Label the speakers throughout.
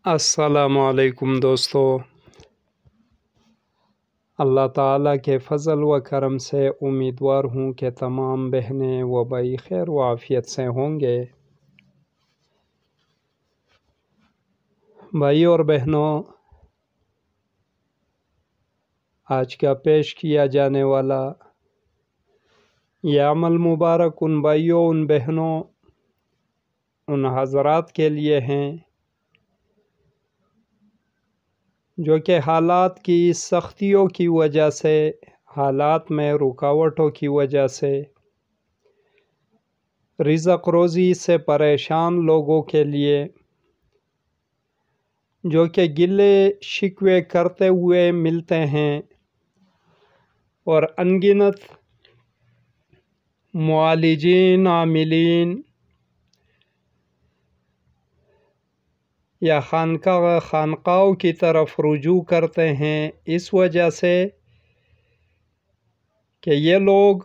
Speaker 1: السلام علیکم دوستو، اللہ تعالیٰ کے فضل و کرم سے امیدوار ہوں کہ تمام بہنیں و بھائی خیر و عافیت سے ہوں گے۔ بھائی اور بہنوں، آج کا پیش کیا جانے والا یہ عمل مبارک ان بھائیوں، ان بہنوں، ان حضرات کے لیے ہیں جو کہ حالات کی سختیوں کی وجہ سے، حالات میں رکاوٹوں کی وجہ سے، رزق روزی سے پریشان لوگوں کے لیے، جو کہ گلے شکوے کرتے ہوئے ملتے ہیں اور انگنت معالجین، عاملین یا خانقاہوں کی طرف رجوع کرتے ہیں، اس وجہ سے کہ یہ لوگ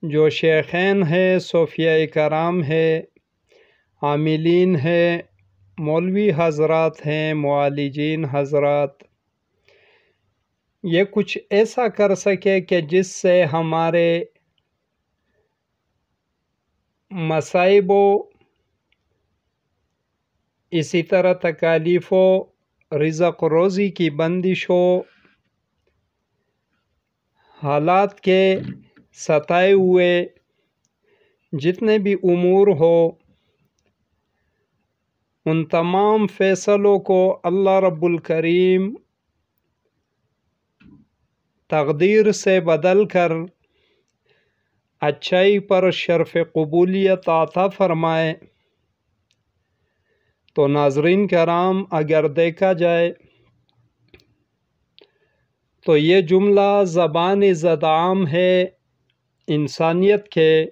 Speaker 1: جو شیخین ہیں، صوفیاء کرام ہے، عاملین ہیں، مولوی حضرات ہیں، معالجین حضرات، یہ کچھ ایسا کر سکے کہ جس سے ہمارے مصائب و اسی طرح تکالیف و رزق روزی کی بندش ہو، حالات کے ستائے ہوئے جتنے بھی امور ہو، ان تمام فیصلوں کو اللہ رب الکریم تقدیر سے بدل کر اچھائی پر شرف قبولیت عطا فرمائے۔ تو ناظرین کرام، اگر دیکھا جائے تو یہ جملہ زبان زد عام ہے انسانیت کے،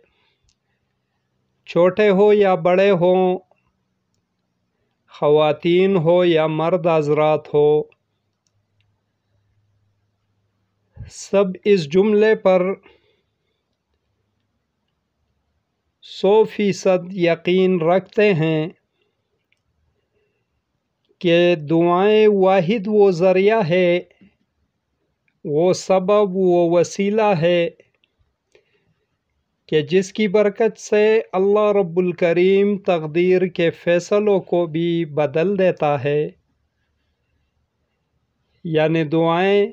Speaker 1: چھوٹے ہو یا بڑے ہوں، خواتین ہو یا مرد حضرات ہو، سب اس جملے پر 100% یقین رکھتے ہیں کہ دعائیں واحد وہ ذریعہ ہے، وہ سبب، وہ وسیلہ ہے کہ جس کی برکت سے اللہ رب الکریم تقدیر کے فیصلوں کو بھی بدل دیتا ہے، یعنی دعائیں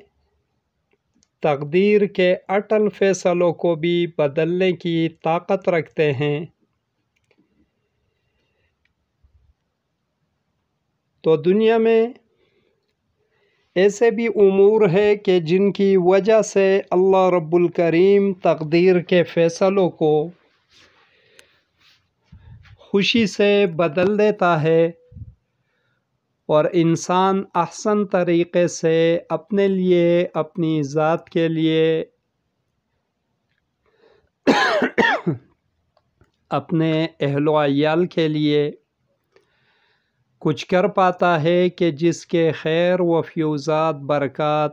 Speaker 1: تقدیر کے اٹل فیصلوں کو بھی بدلنے کی طاقت رکھتے ہیں۔ تو دنیا میں ایسے بھی امور ہے کہ جن کی وجہ سے اللہ رب الکریم تقدیر کے فیصلوں کو خوشی سے بدل دیتا ہے اور انسان احسن طریقے سے اپنے لیے، اپنی ذات کے لیے، اپنے اہل و عیال کے لیے کچھ کر پاتا ہے کہ جس کے خیر و فیوزات، برکات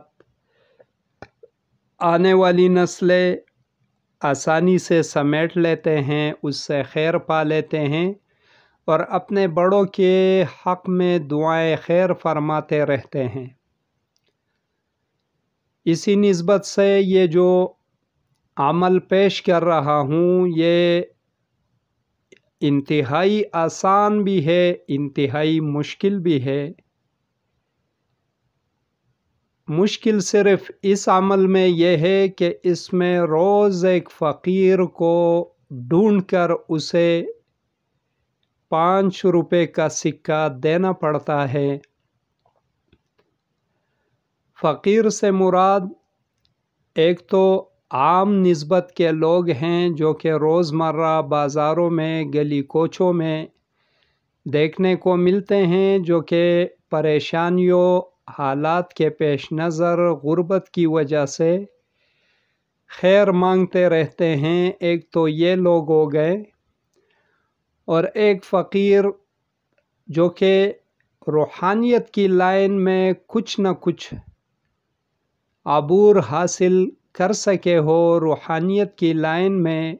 Speaker 1: آنے والی نسلیں آسانی سے سمیٹ لیتے ہیں، اس سے خیر پا لیتے ہیں اور اپنے بڑوں کے حق میں دعائیں خیر فرماتے رہتے ہیں۔ اسی نسبت سے یہ جو عمل پیش کر رہا ہوں، یہ انتہائی آسان بھی ہے، انتہائی مشکل بھی ہے۔ مشکل صرف اس عمل میں یہ ہے کہ اس میں روز ایک فقیر کو ڈھونڈ کر اسے 5 روپے کا سکہ دینا پڑتا ہے۔ فقیر سے مراد ایک تو عام نسبت کے لوگ ہیں جو کہ روزمرہ بازاروں میں، گلی کوچوں میں دیکھنے کو ملتے ہیں، جو کہ پریشانیوں، حالات کے پیش نظر غربت کی وجہ سے خیر مانگتے رہتے ہیں۔ ایک تو یہ لوگ ہو گئے، اور ایک فقیر جو کہ روحانیت کی لائن میں کچھ نہ کچھ عبور حاصل کر سکے ہو، روحانیت کی لائن میں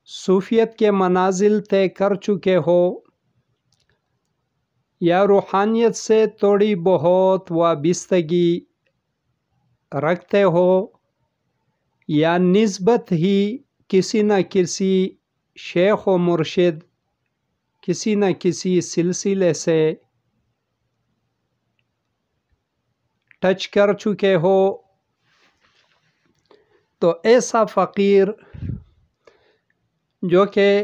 Speaker 1: صوفیت کے منازل طے کر چکے ہو یا روحانیت سے تھوڑی بہت وابستگی رکھتے ہو یا نسبت ہی کسی نہ کسی شیخ و مرشد کسی نہ کسی سلسلے سے ٹچ کر چکے ہو، تو ایسا فقیر جو کہ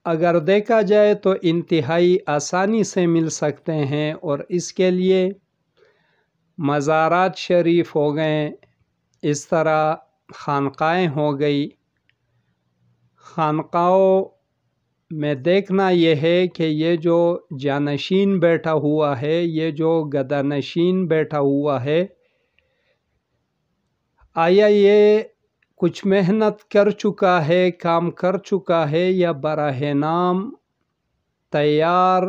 Speaker 1: اگر دیکھا جائے تو انتہائی آسانی سے مل سکتے ہیں، اور اس کے لیے مزارات شریف ہو گئے، اس طرح خانقاہیں ہو گئی۔ خانقاہوں میں دیکھنا یہ ہے کہ یہ جو جانشین بیٹھا ہوا ہے، یہ جو گدا نشین بیٹھا ہوا ہے، آیا یہ کچھ محنت کر چکا ہے، کام کر چکا ہے، یا براہ نام تیار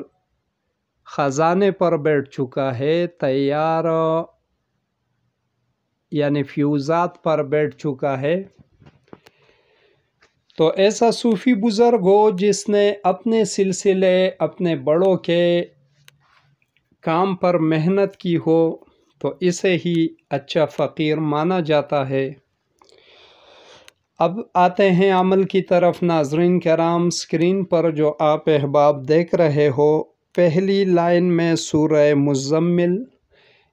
Speaker 1: خزانے پر بیٹھ چکا ہے، تیار یعنی فیوزات پر بیٹھ چکا ہے؟ تو ایسا صوفی بزرگ ہو جس نے اپنے سلسلے اپنے بڑوں کے کام پر محنت کی ہو، تو اسے ہی اچھا فقیر مانا جاتا ہے۔ اب آتے ہیں عمل کی طرف۔ ناظرین کرام، اسکرین پر جو آپ احباب دیکھ رہے ہو، پہلی لائن میں سورہ مزمل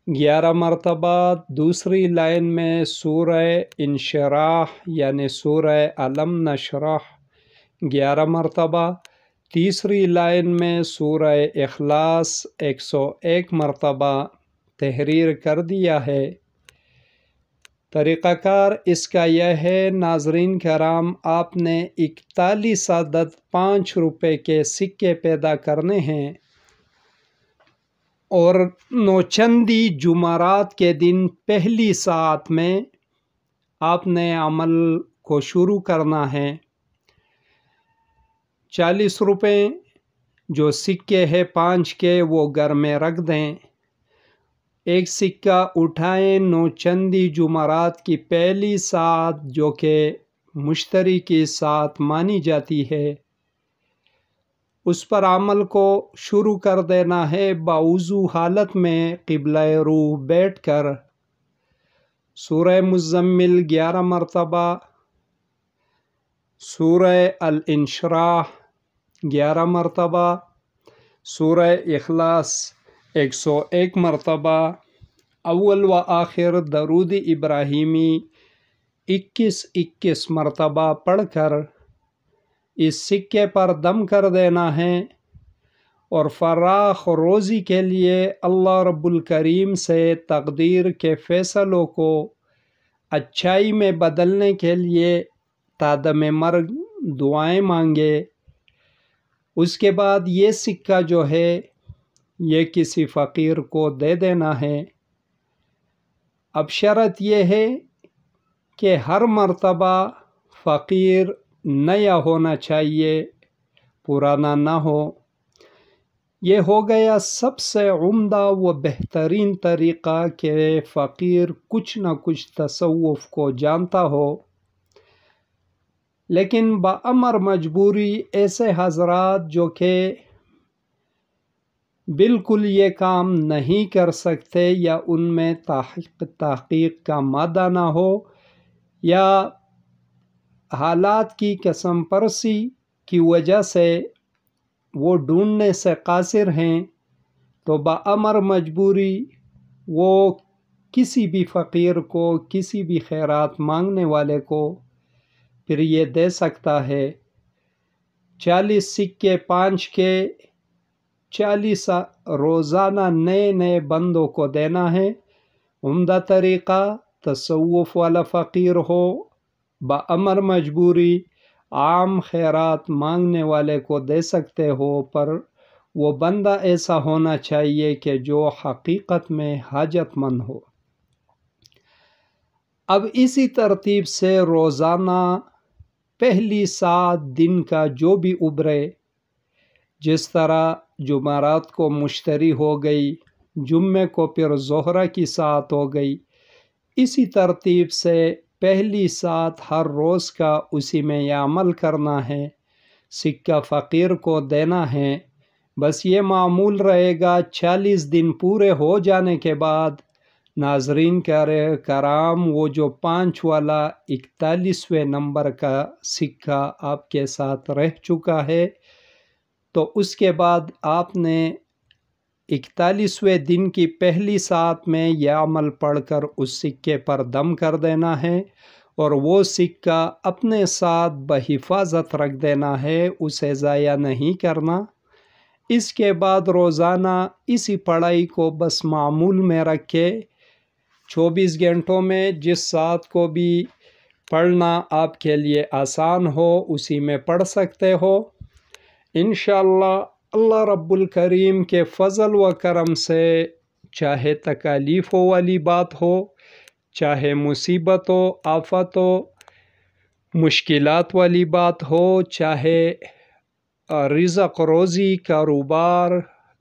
Speaker 1: 11 مرتبہ، دوسری لائن میں سورہ انشراح یعنی سورہ علم نشرح 11 مرتبہ، تیسری لائن میں سورہ اخلاص 101 مرتبہ تحریر کر دیا ہے۔ طریقہ کار اس کا یہ ہے ناظرین کرام، آپ نے 41 عدد 5 روپے کے سکے پیدا کرنے ہیں، اور نوچندی جمعرات کے دن پہلی ساعت میں آپ نے عمل کو شروع کرنا ہے۔ 40 روپے جو سکے ہیں 5 کے، وہ گھر میں رکھ دیں۔ ایک سکہ اٹھائیں نوچندی جمعرات کی پہلی ساعت، جو کہ مشتری کی ساعت مانی جاتی ہے، اس پر عمل کو شروع کر دینا ہے باوضو حالت میں قبلہ روح بیٹھ کر۔ سورہ مزمل 11 مرتبہ، سورہ الانشراح 11 مرتبہ، سورہ اخلاص 101 مرتبہ، اول و آخر درود ابراہیمی 21 مرتبہ پڑھ کر اس سکے پر دم کر دینا ہے، اور فراخ روزی کے لیے اللہ رب الکریم سے تقدیر کے فیصلوں کو اچھائی میں بدلنے کے لیے تادم مرگ دعائیں مانگے۔ اس کے بعد یہ سکہ جو ہے یہ کسی فقیر کو دے دینا ہے۔ اب شرط یہ ہے کہ ہر مرتبہ فقیر نیا ہونا چاہیے، پرانا نہ ہو۔ یہ ہو گیا سب سے عمدہ و بہترین طریقہ کہ فقیر کچھ نہ کچھ تصوف کو جانتا ہو۔ لیکن بامر مجبوری ایسے حضرات جو کہ بالکل یہ کام نہیں کر سکتے، یا ان میں تحقیق کا مادہ نہ ہو، یا حالات کی قسم پرسی کی وجہ سے وہ ڈھونڈنے سے قاصر ہیں، تو بامر مجبوری وہ کسی بھی فقیر کو، کسی بھی خیرات مانگنے والے کو پھر یہ دے سکتا ہے۔ 40 سکے 5 کے، 40 روزانہ نئے نئے بندوں کو دینا ہے۔ عمدہ طریقہ، تصوف والا فقیر ہو، بامر مجبوری عام خیرات مانگنے والے کو دے سکتے ہو، پر وہ بندہ ایسا ہونا چاہیے کہ جو حقیقت میں حاجت مند ہو۔ اب اسی ترتیب سے روزانہ پہلی ساعت دن کا جو بھی ابھرے، جس طرح جمعرات کو مشتری ہو گئی، جمعے کو پھر ظہرہ کی ساعت ہو گئی، اسی ترتیب سے پہلی سات ہر روز کا اسی میں یہ عمل کرنا ہے، سکہ فقیر کو دینا ہے۔ بس یہ معمول رہے گا۔ 40 دن پورے ہو جانے کے بعد ناظرین کرام، وہ جو 5 والا 41ویں نمبر کا سکہ آپ کے ساتھ رہ چکا ہے، تو اس کے بعد آپ نے 41ویں دن کی پہلی سات میں یہ عمل پڑھ کر اس سکے پر دم کر دینا ہے، اور وہ سکہ اپنے ساتھ بحفاظت رکھ دینا ہے، اسے ضائع نہیں کرنا۔ اس کے بعد روزانہ اسی پڑھائی کو بس معمول میں رکھے، 24 گھنٹوں میں جس ساتھ کو بھی پڑھنا آپ کے لیے آسان ہو اسی میں پڑھ سکتے ہو۔ انشاءاللہ اللہ رب الکریم کے فضل و کرم سے، چاہے تکالیفوں والی بات ہو، چاہے مصیبت و آفت و مشکلات والی بات ہو، چاہے رزق روزی، کاروبار،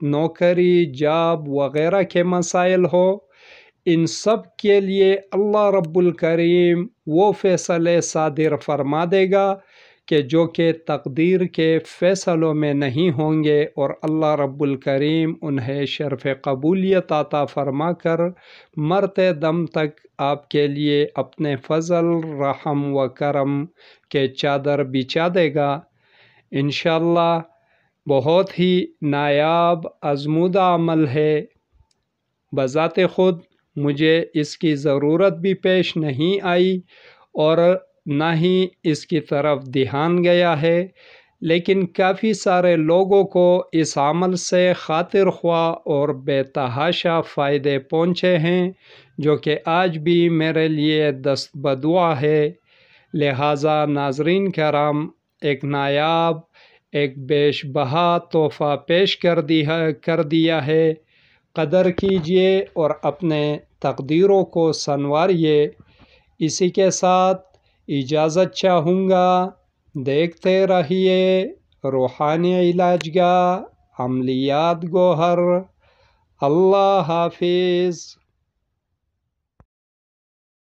Speaker 1: نوکری، جاب وغیرہ کے مسائل ہو، ان سب کے لیے اللہ رب الکریم وہ فیصلے صادر فرما دے گا کہ جو کہ تقدیر کے فیصلوں میں نہیں ہوں گے، اور اللہ رب الکریم انہیں شرف قبولیت عطا فرما کر مرتے دم تک آپ کے لیے اپنے فضل، رحم و کرم کے چادر بچھا دے گا۔ انشاءاللہ بہت ہی نایاب آزمودہ عمل ہے۔ بذات خود مجھے اس کی ضرورت بھی پیش نہیں آئی اور نہ ہی اس کی طرف دھیان گیا ہے، لیکن کافی سارے لوگوں کو اس عمل سے خاطر خواہ اور بے تحاشا فائدے پہنچے ہیں، جو کہ آج بھی میرے لیے دست بدعا ہے۔ لہٰذا ناظرین کرام، ایک نایاب، ایک بیش بہا تحفہ پیش کر دیا ہے، قدر کیجئے اور اپنے تقدیروں کو سنواریے۔ اسی کے ساتھ اجازت چاہوں گا، دیکھتے رہیے روحانی علاج گاہ، عملیات گوہر۔ اللہ حافظ۔